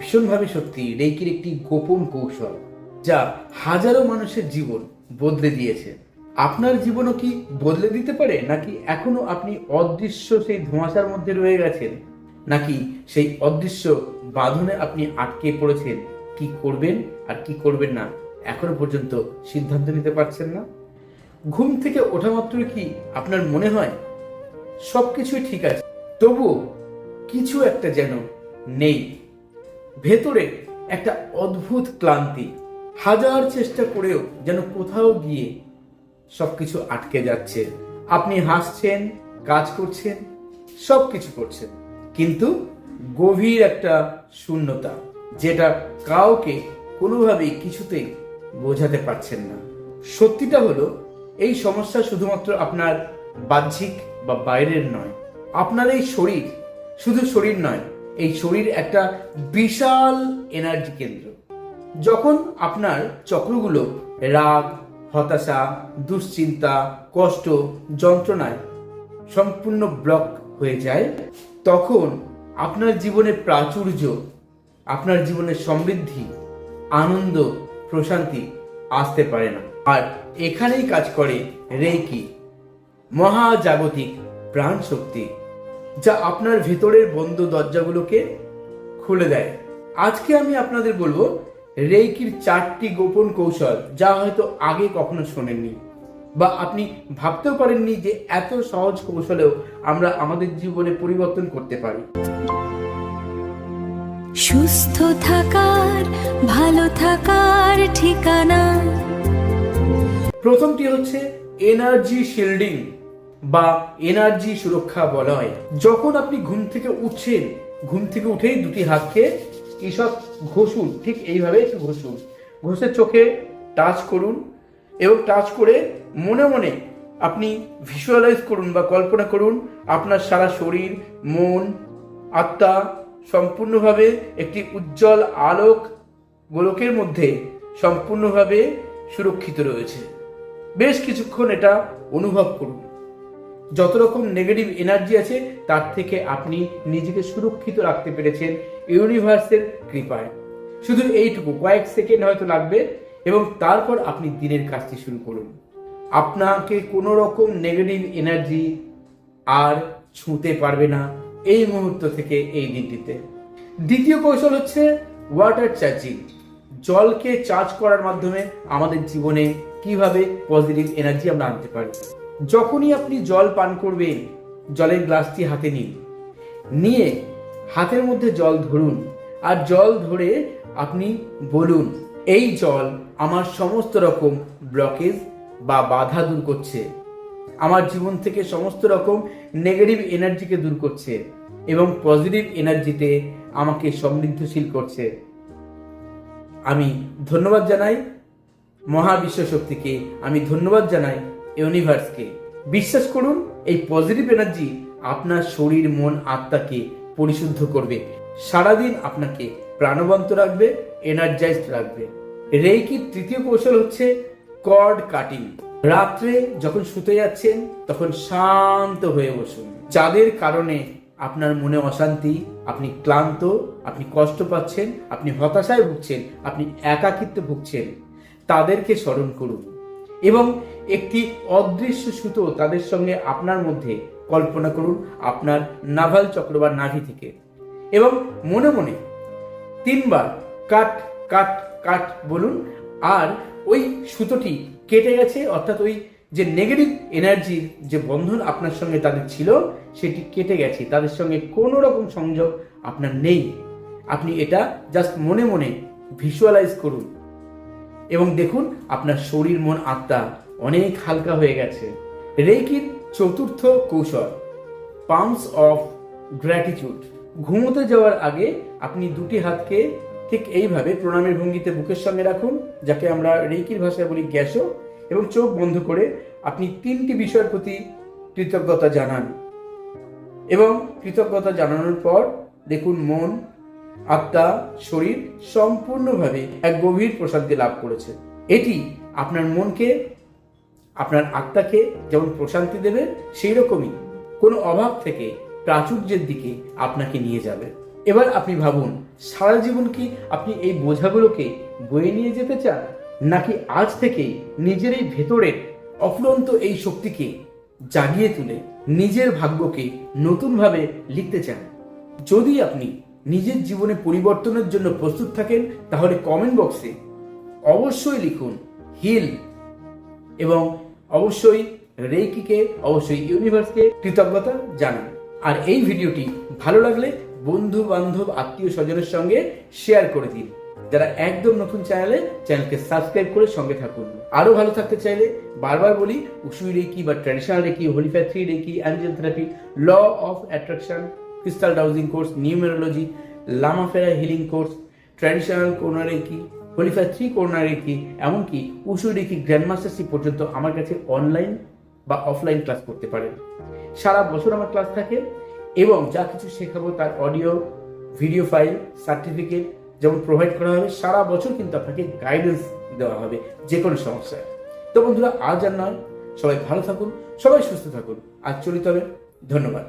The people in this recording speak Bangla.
ভীষণভাবে সত্যি রেইকির একটি গোপন কৌশল, যা হাজারো মানুষের জীবন বদলে দিয়েছে। আপনার জীবনও কি বদলে দিতে পারে, নাকি এখনো আপনি অদৃশ্য সেই ধোঁয়াশার মধ্যে রয়ে গেছেন, নাকি সেই অদৃশ্য বাঁধনে আপনি আটকে পড়েছেন? কি করবেন আর কি করবেন না এখনো পর্যন্ত সিদ্ধান্ত নিতে পারছেন না। ঘুম থেকে ওঠা মাত্রই কি আপনার মনে হয় সবকিছুই ঠিক আছে, তবুও কিছু একটা যেন নেই? ভেতরে একটা অদ্ভুত ক্লান্তি, হাজার চেষ্টা করেও যেন কোথাও গিয়ে সবকিছু আটকে যাচ্ছে। আপনি হাসছেন, কাজ করছেন, সবকিছু করছেন, কিন্তু গভীর একটা শূন্যতা, যেটা কাউকে কোনোভাবেই কিছুতেই বোঝাতে পারছেন না। সত্যিটা হলো, এই সমস্যা শুধুমাত্র আপনার বাহ্যিক বা বাইরের নয়। আপনার এই শরীর, শুধু শরীর নয়, এই শরীর একটা বিশাল এনার্জি কেন্দ্র। যখন আপনার চক্রগুলো রাগ, হতাশা, দুশ্চিন্তা, কষ্ট, যন্ত্রণায় সম্পূর্ণ ব্লক হয়ে যায়, তখন আপনার জীবনে প্রাচুর্য, আপনার জীবনে সমৃদ্ধি, আনন্দ, প্রশান্তি আসতে পারে না। আর এখানেই কাজ করে রেইকি, মহাজাগতিক প্রাণ শক্তি, যা আপনার ভেতরের বন্ধ দরজাগুলোকে খুলে দেয়। আজকে আমি আপনাদের বলবো রেইকির 4টি গোপন কৌশল, যা হয়তো আগে কখনো শোনেননি, বা আপনি ভাবতেও পারেননি যে এত সহজ কৌশলেও আমরা আমাদের জীবনে পরিবর্তন করতে পারি। সুস্থ থাকার, ভালো থাকার ঠিকানা। প্রথমটি হচ্ছে এনার্জি শিল্ডিং বা এনার্জি সুরক্ষা বলয়। যখন আপনি ঘুম থেকে উঠছেন, ঘুম থেকে উঠেই দুটি হাতকে ঈষৎ ঘষুন, ঠিক এইভাবে একটু ঘষুন, ঘষে চোখে টাচ করুন, এবং টাচ করে মনে মনে আপনি ভিজুয়ালাইজ করুন বা কল্পনা করুন আপনার সারা শরীর, মন, আত্মা সম্পূর্ণভাবে একটি উজ্জ্বল আলোক গোলকের মধ্যে সম্পূর্ণভাবে সুরক্ষিত রয়েছে। বেশ কিছুক্ষণ এটা অনুভব করুন। যত রকম নেগেটিভ এনার্জি আছে তার থেকে আপনি নিজেকে সুরক্ষিত রাখতে পেরেছেন ইউনিভার্সের কৃপায়। শুধু এইটুকু, কয়েক সেকেন্ড হয়তো লাগবে, এবং তারপর আপনি দিনের কাজটি শুরু করুন। আপনাকে কোনো রকম নেগেটিভ এনার্জি আর ছুঁতে পারবে না এই মুহূর্ত থেকে, এই দিনটিতে। দ্বিতীয় কৌশল হচ্ছে ওয়াটার চার্জিং। জলকে চার্জ করার মাধ্যমে আমাদের জীবনে কিভাবে পজিটিভ এনার্জি আমরা আনতে পারি। যখনই আপনি জল পান করবেন, জলের গ্লাসটি হাতে নিন, নিয়ে হাতের মধ্যে জল ধরুন, আর জল ধরে আপনি বলুন, এই জল আমার সমস্ত রকম ব্লকেজ বা বাধা দূর করছে, আমার জীবন থেকে সমস্ত রকম নেগেটিভ এনার্জিকে দূর করছে এবং পজিটিভ এনার্জিতে আমাকে সমৃদ্ধশীল করছে। আমি ধন্যবাদ জানাই মহাবিশ্ব শক্তিকে, আমি ধন্যবাদ জানাই ইউনিভার্সকে। বিশ্বাস করুন, এই পজিটিভ এনার্জি আপনার শরীর, মন, আত্মাকে পরিশুদ্ধ করবে, সারাদিন আপনাকে প্রাণবন্ত রাখবে, এনার্জাইজড রাখবে। রেইকির তৃতীয় কৌশল হচ্ছে কর্ড কাটিং। রাত্রে যখন শুতে যাচ্ছেন তখন শান্ত হয়ে বসুন। যাদের কারণে আপনার মনে অশান্তি, আপনি ক্লান্ত, আপনি কষ্ট পাচ্ছেন, আপনি হতাশায় ভুগছেন, আপনি একাকিত্বে ভুগছেন, তাদেরকে স্মরণ করুন এবং একটি অদৃশ্য সুতো তাদের সঙ্গে আপনার মধ্যে কল্পনা করুন আপনার নাভাল চক্র বা নাভি থেকে, এবং মনে মনে 3 বার কাট কাট কাট বলুন। আর ওই সুতোটি কেটে গেছে, অর্থাৎ ওই যে নেগেটিভ এনার্জির যে বন্ধন আপনার সঙ্গে তাদের ছিল সেটি কেটে গেছে, তাদের সঙ্গে কোনো রকম সংযোগ আপনার নেই। আপনি এটা জাস্ট মনে মনে ভিজুয়ালাইজ করুন এবং দেখুন আপনার শরীর, মন, আত্মা অনেক হালকা হয়ে গেছে। রেইকির চতুর্থ কৌশল পাম্পস অফ গ্র্যাটিটিউড। ঘুমোতে যাওয়ার আগে আপনি দুটি হাতকে ঠিক এইভাবে প্রণামের ভঙ্গিতে বুকের সঙ্গে রাখুন, যাকে আমরা রেইকির ভাষায় বলি গ্যাসো, এবং চোখ বন্ধ করে আপনি 3টি বিষয়ের প্রতি কৃতজ্ঞতা জানান। এবং কৃতজ্ঞতা জানানোর পর দেখুন মন, আত্মা, শরীর সম্পূর্ণভাবে এক গভীর প্রশান্তি লাভ করেছে। এটি আপনার মনকে, আপনার আত্মাকে যেমন প্রশান্তি দেবে, সেই রকমই কোনো অভাব থেকে প্রাচুর্যের দিকে আপনাকে নিয়ে যাবে। এবার আপনি ভাবুন, সারা জীবন কি আপনি এই বোঝাগুলোকে বয়ে নিয়ে যেতে চান, নাকি আজ থেকেই নিজের এই ভেতরের অফুরন্ত এই শক্তিকে জাগিয়ে তুলে নিজের ভাগ্যকে নতুনভাবে লিখতে চান? যদি আপনি নিজের জীবনে পরিবর্তনের জন্য প্রস্তুত থাকেন, তাহলে কমেন্ট বক্সে অবশ্যই লিখুন হিল, এবং অবশ্যই রেইকিকে, অবশ্যই ইউনিভার্সকে কৃতজ্ঞতা জানান। আর এই ভিডিওটি ভালো লাগলে বন্ধু বান্ধব আত্মীয় স্বজনের সঙ্গে শেয়ার করে দিন। যারা একদম নতুন চ্যানেলকে সাবস্ক্রাইব করে সঙ্গে থাকুন। আরো ভালো থাকতে চাইলে বারবার বলি, উশুই রেকি বা traditional reiki, holy fire 3 reiki, angel therapy, law of attraction, crystal dowsing course, numerology, Lama Fera healing course, traditional corona reiki, holy fire 3 corona reiki, এমনকি উশুই রেকি গ্র্যান্ডমাস্টারশিপ পর্যন্ত আমার কাছে অনলাইন বা অফলাইন ক্লাস করতে পারেন। সারা বছর আমার ক্লাস থাকে, এবং যা কিছু শেখাবো তার অডিও ভিডিও ফাইল সার্টিফিকেট যেমন প্রোভাইড করা হবে, সারা বছর কিন্তু আপনাকে গাইডেন্স দেওয়া হবে যে কোনো সমস্যায়। তো বন্ধুরা, আজ আর নয়, সবাই ভালো থাকুন, সবাই সুস্থ থাকুন। আজ চলিত হবে। ধন্যবাদ।